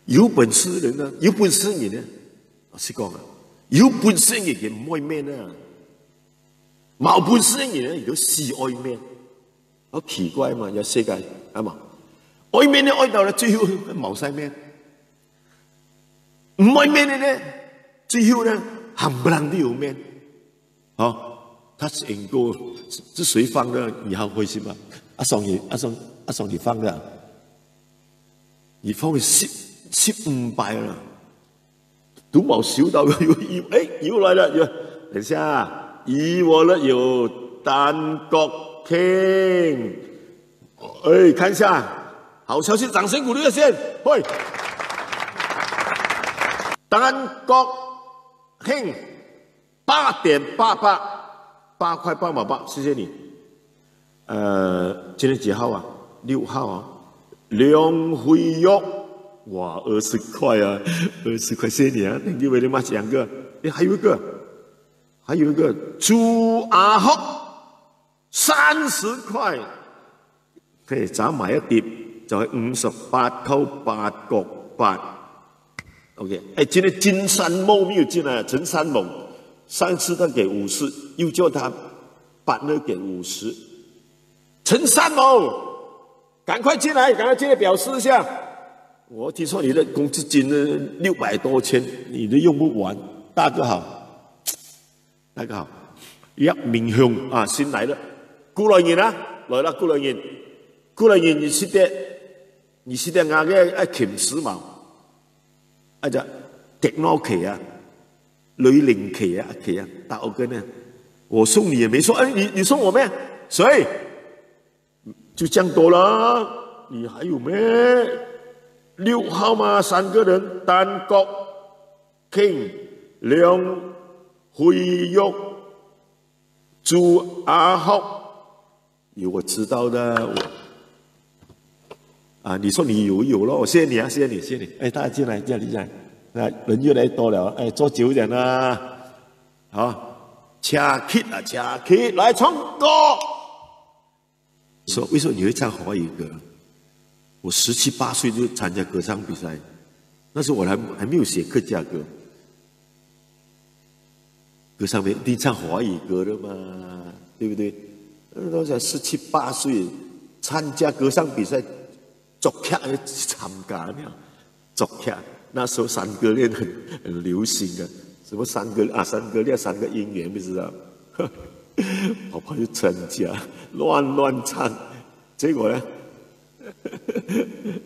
有本事的人呢，有本事的人呢，老实讲啊，有本事的人唔愛面啊。冇本事嘅人如果是愛面，好奇怪嘛！有世界係嘛？愛面咧愛到咧最後冇晒面，唔愛面嘅咧最後咧冚唪唥都有面。好，他是演過，是誰放的？你好開心嗎？阿爽你放的，你放去1500啦，都冇收到又來了，等下。以我呢有丹國慶，看一下，好消息，掌聲鼓勵先，喂，丹國慶8.88，8塊8毛8，謝謝你。今天幾號啊？6號啊。梁惠玉，哇，20塊啊，20塊，謝謝你啊 ，Thank you very much，兩個，還有一個朱阿福30塊，可以再買一碟，就係58塊8角8。OK， 今天金山夢沒有進來，陳山夢上次他給50，又叫他partner給50。陳山夢，趕快進來表示一下。我聽說你的公積金呢600多千，你都用不完，大哥好。大家好，一面向啊，先嚟啦，顧來賢啊，來啦，顧來賢，顧來賢，你識得我嘅一鉗時髦，一隻迪諾奇啊，雷凌奇啊，奇啊，大我跟呢，我送你也沒說，哎，你送我咩？誰？就這樣多啦，你還有咩？6號嘛，3個人，丹國 King 梁輝玉朱阿浩，有我知道的。啊，你說你有咯，我謝謝你啊，謝謝你，謝謝你。哎，大家進來，進來，那人越來越多了，哎，坐久一點啦。好，恰 Kid 啊，恰 Kid 來唱歌。說為什麼你會唱華語歌？我17、18歲就參加歌唱比賽，那時候我還沒有寫客家歌，歌唱比賽一定唱華語歌的嘛，對不對？那時候17、18歲參加歌唱比賽，作客去參加了，作客。那時候三歌戀很流行的，什麼三歌戀、3個姻緣，不知道。我跑去參加，亂唱，結果呢，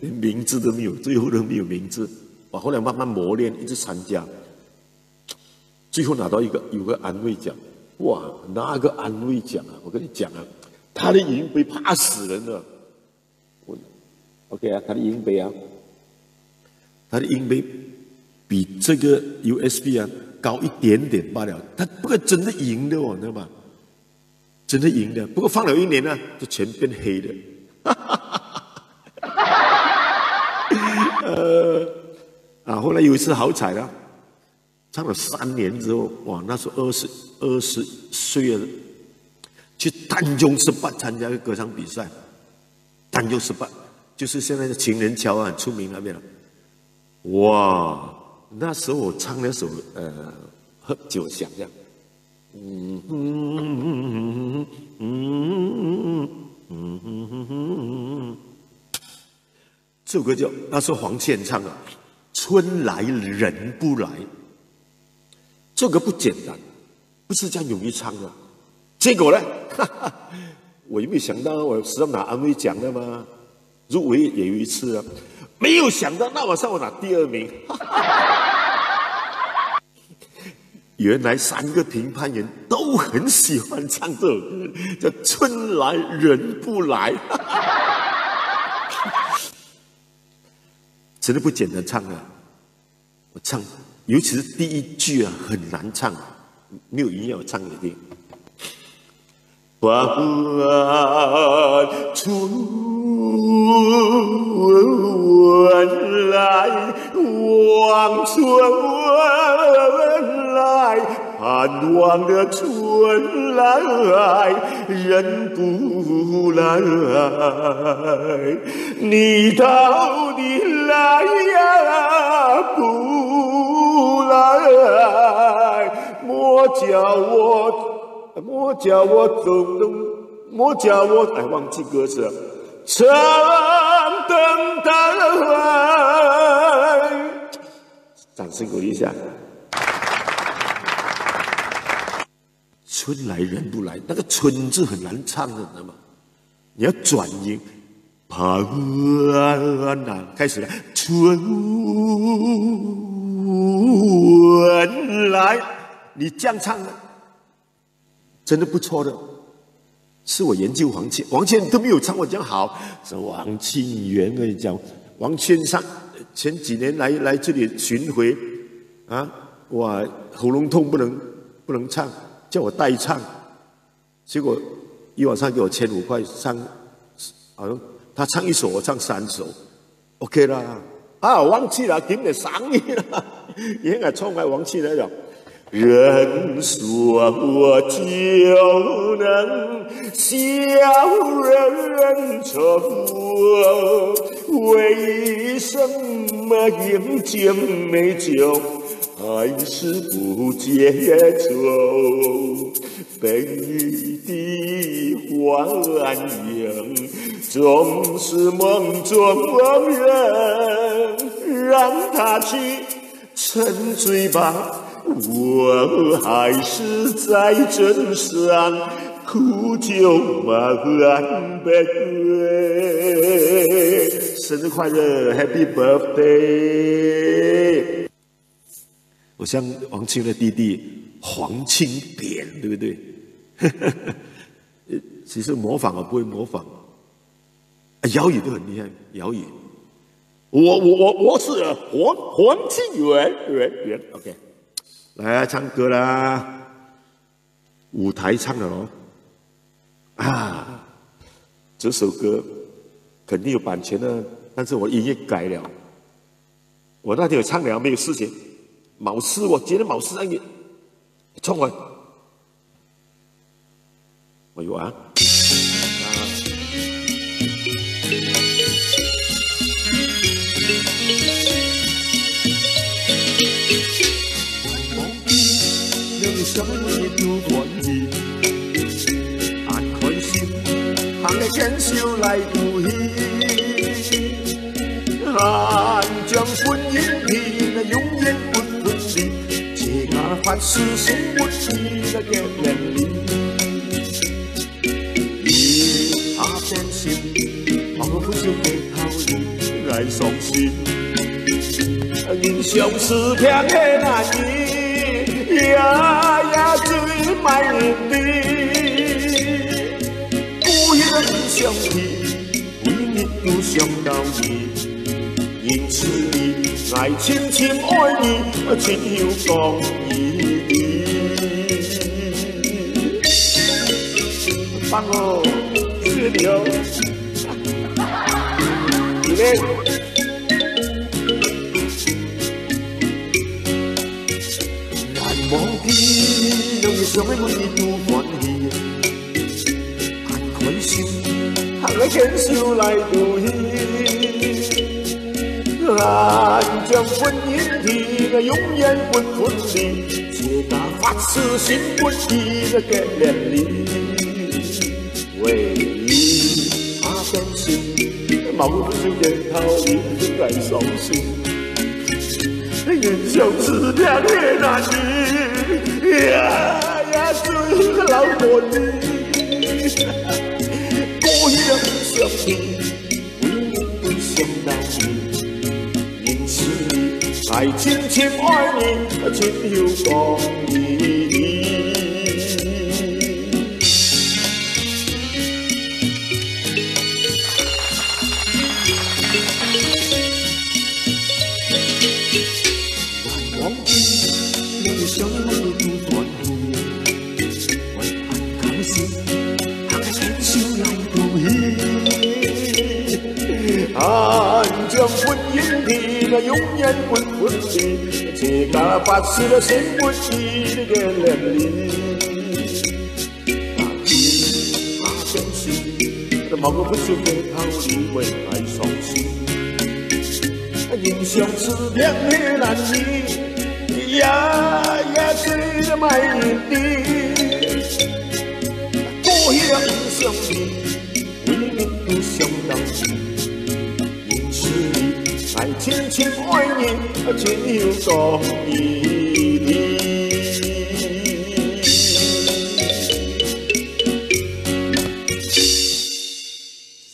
連名字都沒有，最後都沒有名字。我後來慢慢磨練，一直參加，最後拿到有個安慰獎。哇，拿個安慰獎啊！我跟你講啊，他的銀杯怕死人了。OK 啊，他的銀杯啊，他的銀杯比這個 USB 啊高一點點罷了，他不過真的贏的哦，你知道嗎？真的贏的，不過放了1年呢，就全變黑的。後來有一次好彩了，唱了3年之後，哇，那時候20歲了，去丹中18參加歌唱比賽，丹中18就是現在的情人橋啊，很出名那邊了。哇，那時候我唱那首喝酒響這樣。這首歌叫那時候黃倩唱的《春來人不來》，這首歌不簡單，不是這樣容易唱的。結果呢，我有沒有想到我是要拿安慰獎的嗎？入圍也有一次啊，沒有想到那晚上我拿第2名。原來3個評判員都很喜歡唱這首歌，叫《春來人不來》。真的不簡單唱啊！我唱，尤其是第1句啊，很難唱，沒有音樂我唱給你聽。望春來，望春來，盼望的春來，人不來，你到底來呀不來？莫叫我走动，莫叫我忘記歌詞了。長等待，掌聲鼓勵一下。春來人不來，那個春字很難唱的，知道嗎？你要轉音，盼啊，開始了，春來，你這樣唱的，真的不錯的。是我研究黃倩都沒有唱我這樣好，是王慶元跟你講，王倩前幾年來這裡巡迴啊，哇，喉嚨痛不能唱，叫我代唱，結果一晚上給我1500塊唱，好像他唱1首我唱3首 ，OK 啦，啊忘記了，給你賞你了，應該衝開王慶來了。人說我就能笑人愁，為什麼飲酒美酒還是不解愁？被你的歡迎總是夢中人，讓他去沉醉吧。我还是在镇上苦酒满杯。生日快乐 ，Happy Birthday！ 我像王清的弟弟黄清典，对不对？其实模仿我不会模仿，姚宇都很厉害，姚宇。我是黄清源，OK， 来唱歌啦，舞台唱的咯。啊，这首歌肯定有版权的，但是我音乐改了。我那天有唱了，没有事情。冇事，我今天冇事让你冲回。我有啊。想你都欢喜，眼开心，行嘅坚笑来赌气，眼将婚姻片啊永远不分离，这家凡事心不齐那嘅人理，你他变心，我不想嘅逃离，爱伤心，人生是骗嘅难言。呀，最美丽，故乡相依，每日都想到你，因此你爱亲亲爱你，亲又讲义理。棒哦，谢谢你哦，你嘞？忘记让你想起每日都欢喜，眼开心，行个牵手来赌气，眼将婚姻片啊永远不分离，这家发誓心不移的给连理，为你他变心，矛盾的逃离，爱伤心。人生是两个难题，呀，最老过你，故乡相依，每日都想到你，因此你爱亲亲爱你，亲又讲义理。想你都欢喜，为爱开心，行个牵手来赌气，眼将婚姻片啊永远不分离，这家发誓了心不移的连理，那天他变心，某个不想的逃离，为爱伤心，人生是两个难题。呀，最的美丽，故乡相依，每日都想到你，因此你爱亲亲爱你，亲又讲义理。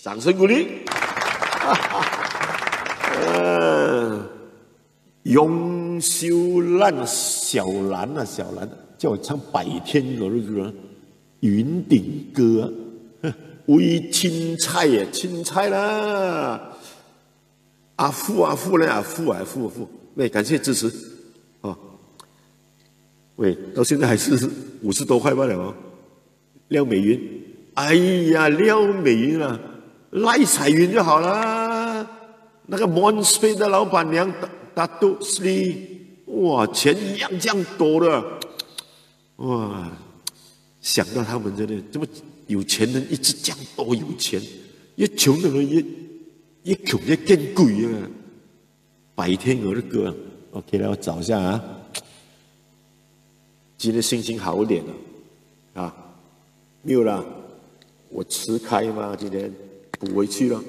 掌声鼓励。雍秀兰小兰啊，小兰叫我唱百天鹅的歌，云顶歌，喂青菜耶，青菜啦，阿富呢，阿富，喂，感谢支持，哦，喂，到现在还是50多块罢了哦。廖美云，哎呀，廖美云啊，赖彩云就好啦，那个 Monspace 的老板娘。大都是哇，钱一样这样多的，哇！想到他们真的这么有钱人一直这样多有钱，越穷的人越穷越更贵啊！白天鹅的歌 ，OK 了，我找一下啊。今天心情好一点了啊，没有啦，我吃开嘛，今天补回去了，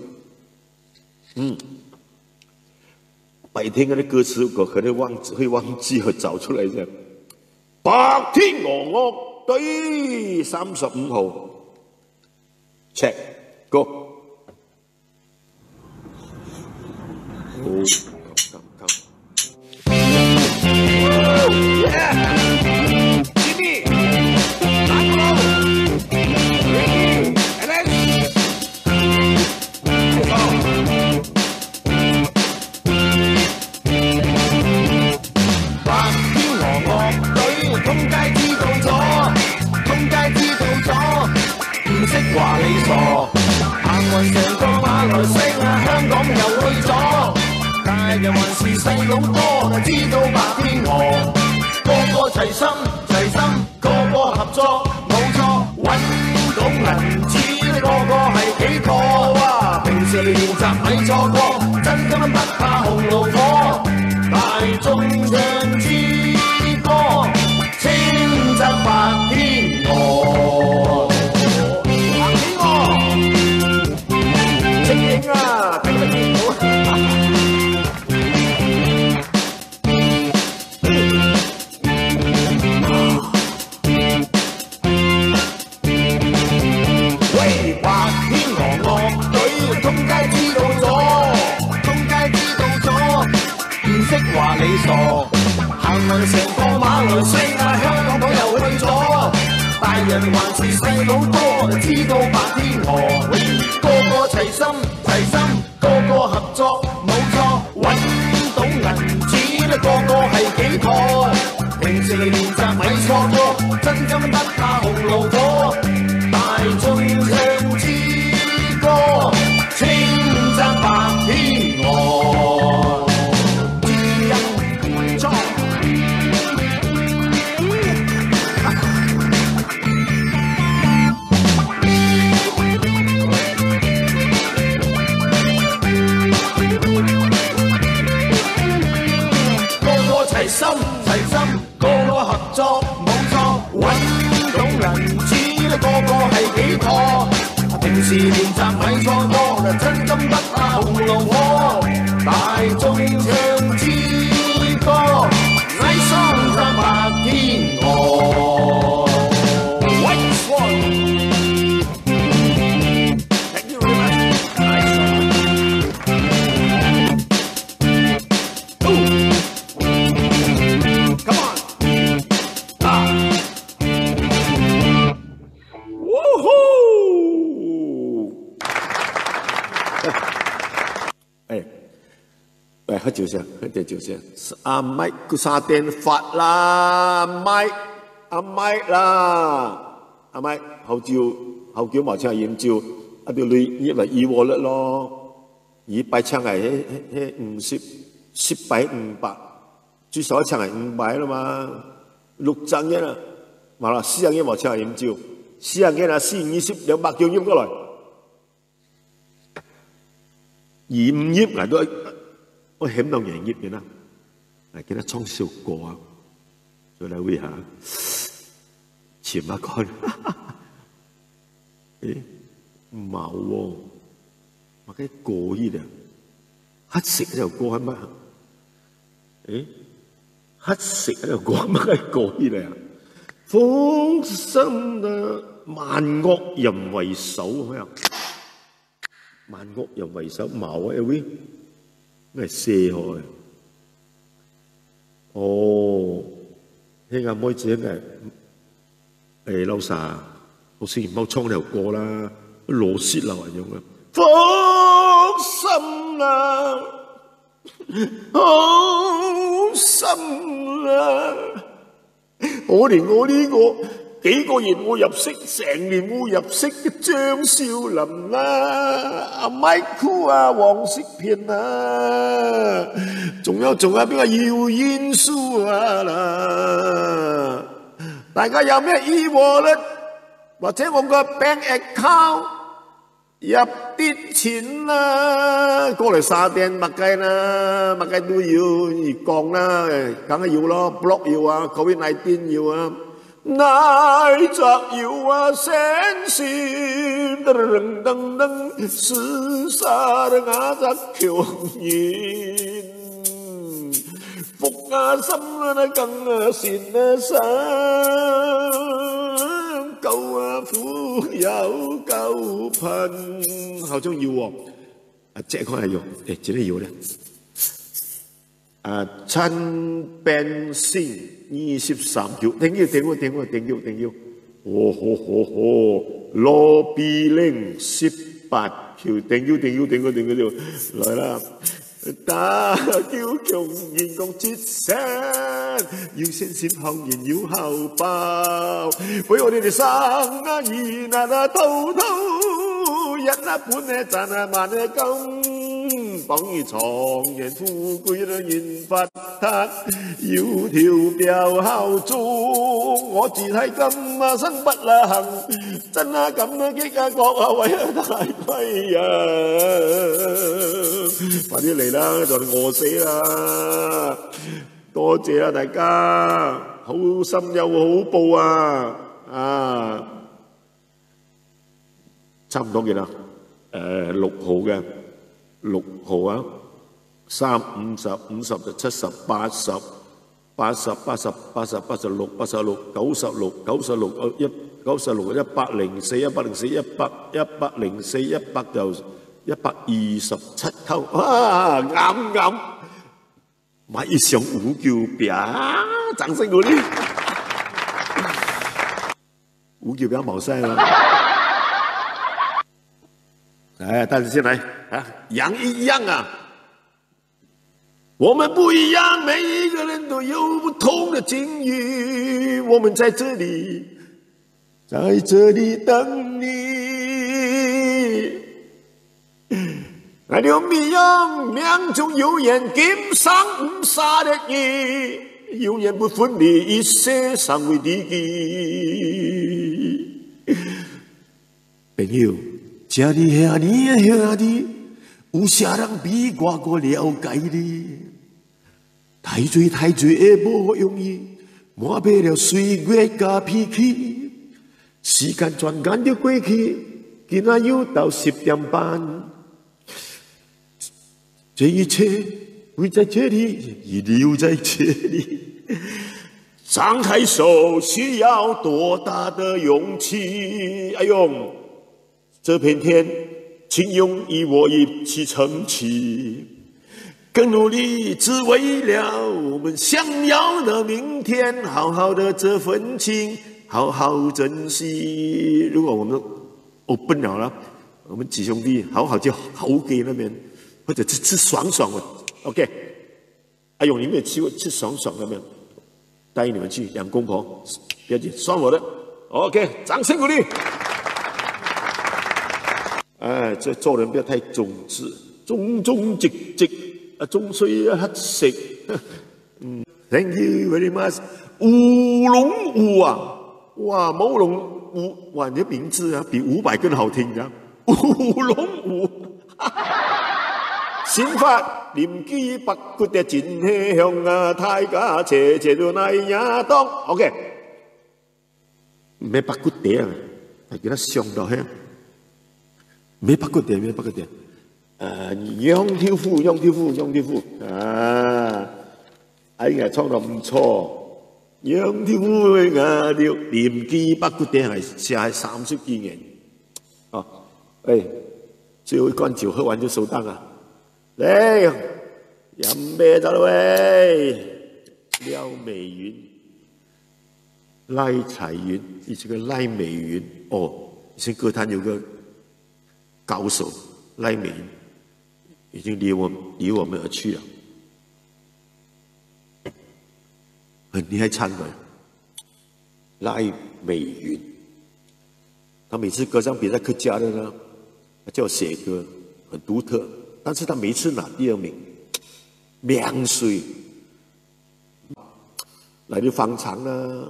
白天鹅的歌词我可能会忘记和找出来的，白天鵝樂隊35號 ，check go。好，Jimmy， 打鼓 ，Ricky，Alex， 白天鵝樂隊，通街知道咗，通街知道咗，唔識話你傻，行運成個馬來西亞、香港又去咗。大人還是細佬哥，就知道白天鵝，個個齊心齊心，個個合作，冇錯，揾到銀紙，個個係幾個哇！平時練習咪錯過，真金不怕紅爐火，大眾唱支歌，稱讚白天鵝。白天鵝，精英啊，睇得見到。話你傻，行運成個馬來西亞、香港島又去咗，大人還是細佬哥，就知道白天鵝，個個齊心齊心，個個合作，冇錯，揾到銀紙，個個係幾妥，平時練習咪錯過，真金不怕紅爐火，大眾唱支歌，稱讚白天鵝。齊心齊心，個個合作，冇錯，揾到銀紙，個個係幾妥。平時練習咪錯過，真金不怕紅爐火，大眾唱支歌，禮雙讚白天鵝。喝酒先，喝點酒先。阿麥個沙甸發啦，阿麥啦，阿麥後腳毛槍飲酒，阿條女入嚟2鑊咯，200槍係10,500，最少一槍係500啦嘛，6張嘅啦，嘛啦4人嘅毛槍飲酒，4人嘅啦420 200叫飲過來，2 5葉嚟都。我險到贏業嘅啦，嚟記得唱首歌啊，再嚟會下，潛下乾，誒冇喎，我嘅歌依啦，黑色嗰條歌係乜？誒黑色嗰條歌乜嘅歌依啦？風心啊，萬惡人為首咁樣，萬惡人為首冇啊，LV。咩射開？哦，聽阿妹姐嘅老實，好似唔好唱條歌啦，羅斯流係咁嘅。放心啦，放心啦，我連我呢個幾個月冇入息，成年冇入息嘅張少林啦，阿 Michael 啊，黃色片啊，仲有邊個姚燕書啊啦，大家有咩疑惑咧？或者我個 bank account 入啲錢啦，過嚟沙甸麥雞啦，麥雞都要熱降啦，梗係要咯 ，block 要啊 ，COVID-19 要啊。乃則要啊聲線，噔噔噔，厮殺的雅則強言，福啊心啊更啊善啊心，救啊苦有救貧，好中意喎。即係講係用誒，這裡有咧。親病先23條，定要。羅比零18條，定要，來啦！打叫強人共節省，要先先後人要後報，俾我哋哋生啊兒啊偷一啊半啊賺啊萬啊金，幫於創人富貴啊現發達，要條標效忠，我自係咁啊生不啦行，真啊咁啊激啊國啊為啊大虧啊！快啲嚟啦，就餓死啦！多謝啊大家，好心有好報啊！差唔多幾啦？6號嘅6號啊，3、50、50、70、80、80、80、80、86、86、96、96、96、104、104、100、104、100就127頭，哇！啱，買一箱五九餅，掌聲鼓勵！五九餅冇晒啦。哎，大家先来啊！羊一样啊，我们不一样，每一个人都有不同的境遇。我们在这里等你。那條面樣命中有緣，今生唔殺的你，永遠不分離，一世尚未知己。朋友。這裡兄弟，有啥人比我了解你？太醉會無容易，磨滅了歲月甲脾氣。時間轉眼就過去，今仔又到10點半。這一切會在這裡，遺留在這裡。張開手需要多大的勇氣？哎呦！這片天，請用與我一起撐起，更努力，只為了我們想要的明天。好好的這份情，好好珍惜。如果我們open了，我們幾兄弟好好去豪給那邊，或者吃爽爽的。OK， 阿勇，你們有去過吃爽爽那邊？帶你們去兩公婆，不要緊，算我的。OK， 掌聲鼓勵。哎，這做人不要太忠直，忠直啊，終須乞食。Thank you very much。舞龍舞啊，哇，舞龍舞，哇，你的名字啊，比伍佰更好聽啊。舞龍舞，新發林記白骨的真香啊，大家切到那呀當。OK， 咩白骨地啊，係叫他香到香。沒白骨點，楊天富啊！哎呀，創得唔錯，楊天富啊，年紀白骨點係寫係30幾年。哦，誒，最後一罐酒喝完就收檔啊！嚟飲啤酒啦喂！廖美雲、賴彩雲，以前個賴美雲，哦，以前歌壇有個高手賴美雲已經離我們而去了，很厲害唱的賴美雲，他每次歌唱比賽客家的呢，他叫我寫歌，很獨特，但是他每次拿第2名，名水來到方長啦，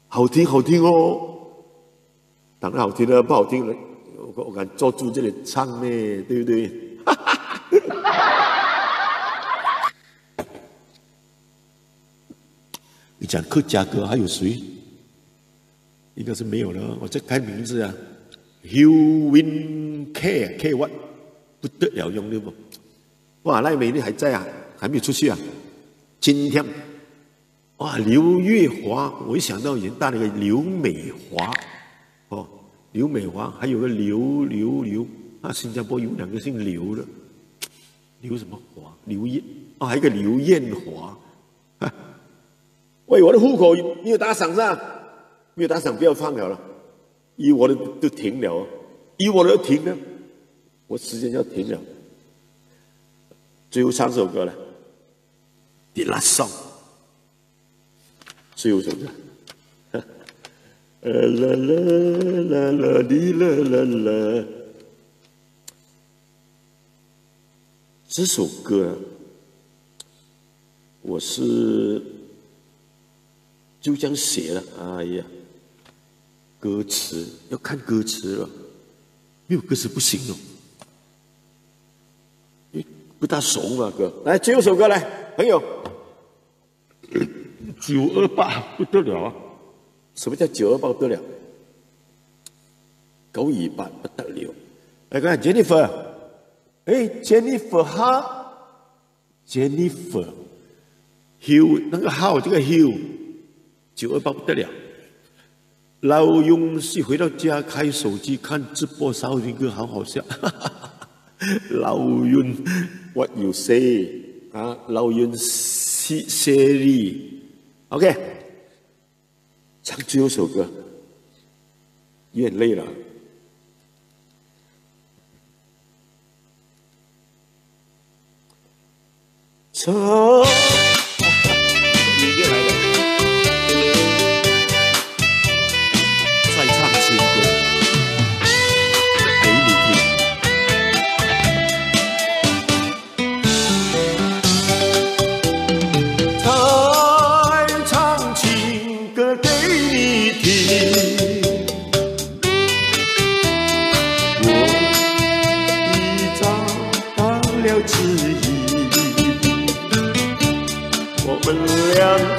好聽哦，當然好聽了，不好聽了。我敢做主這裡唱呢，對不對？你講客家歌還有誰？應該是沒有了。我再看名字啊 ，Hugh K what 不得了用的不？哇，賴美你還在啊？還沒有出去啊？今天，哇，刘月华，我一想到以前大那个刘美华，哦，刘美华，还有个刘，啊，新加坡有2个姓刘的，刘什么华？刘艳，哦，还有一个刘艳华，啊，喂，我的户口没有打赏是吧？没有打赏，不要放了，以我的都停了，以我的要停了，我时间要停了。最后唱首歌了。The last song， 最后一首歌，啦啦啦啦哩啦啦啦。这首歌，我是就这样写了。哎呀，歌词要看歌词了，没有歌词不行哦。不大熟嘛，哥，来最后一首歌来，朋友。928不得了啊！什么叫928不得了？928不得了。来看 Jennifer， 哎 ，Jennifer 哈 ，Jennifer Hill 那个号这个 Hill，928不得了。老勇士回到家开手机看直播，少林哥好好笑。老勇 ，What you say 啊？老勇Siri。OK， 唱最后一首歌，有点累了。唱，音乐来了，再唱新歌给你听。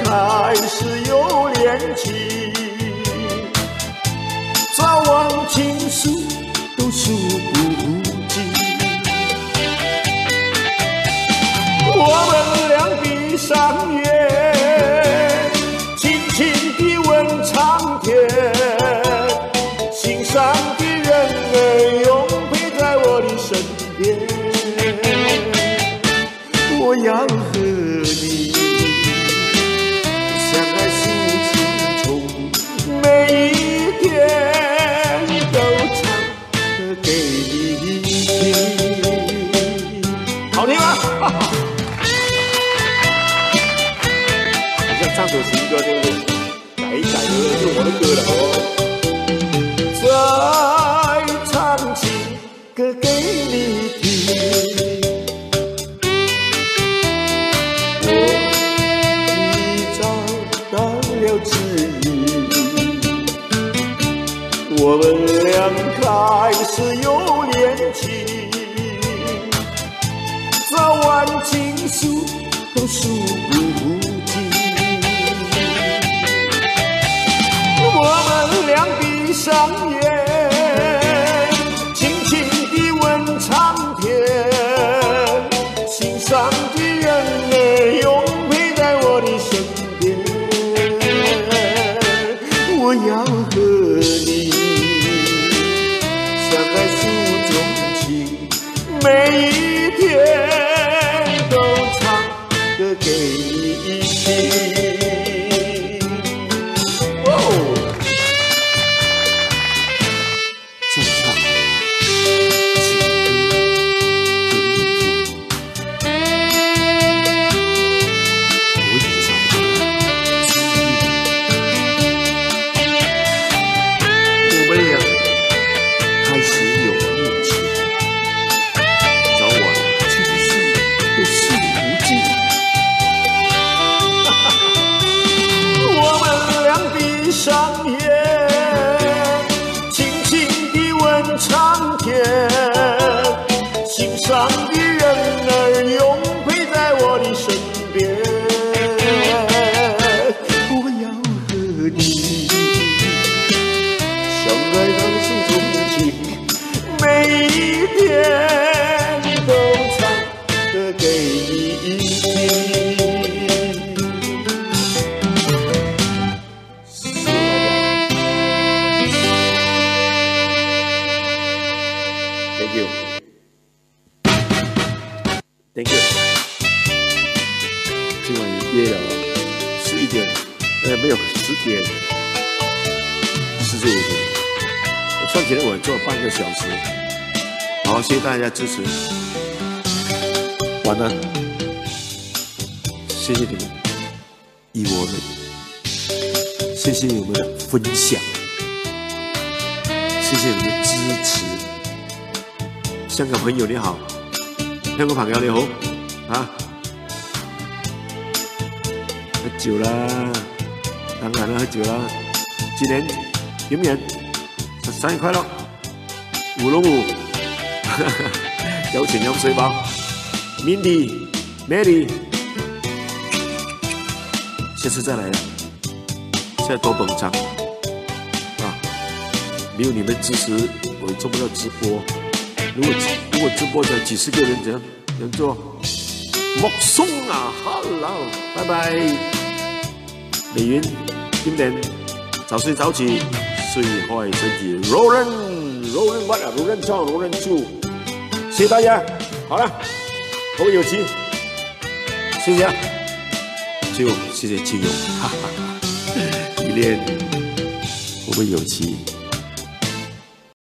开始有恋情，早晚情书都数不尽。我们俩闭上眼，轻轻地问苍天，心上的人儿永陪在我的身边。我要和你每一天都唱歌给你听，好听吗？好像唱首情歌对不对？改一改的就我的歌了哦。再唱情歌给你听，我已找到了指引。我们俩开始有恋情，早晚情书都数不尽。我们俩闭上眼，轻轻地问苍天，心上的人儿永陪在我的身边。我要和你每一天都唱歌给你听。哦，再唱情歌给你听。我已找到指引。我们俩开始有恋情。上眼，轻轻地问苍天，心上的人儿永陪在我的身边。我要和你相爱相守从情，每一天都唱歌给你听。没有10点45分，算起来我做了半个小时。好，谢谢大家支持。晚安，谢谢你们与我们，谢谢你们的分享，谢谢你们的支持。香港朋友你好，香港朋友你好啊！喝酒啦，当然了，喝酒啦。今年點人生日快樂，5龍5，有錢有水飽。Mindy Mary， 下次再來了，現在多捧場啊！沒有你們支持，我也做不到直播。如果直播才幾十個人，怎樣能做？莫松啊 ，Hello， 拜拜。美雲今年早睡早起，睡壞身體。Roland what 啊 ，Roland Chong，Roland Chu， 謝謝大家。好了。我有奇，謝謝啊，就謝謝金勇，哈哈哈，依戀我們有奇。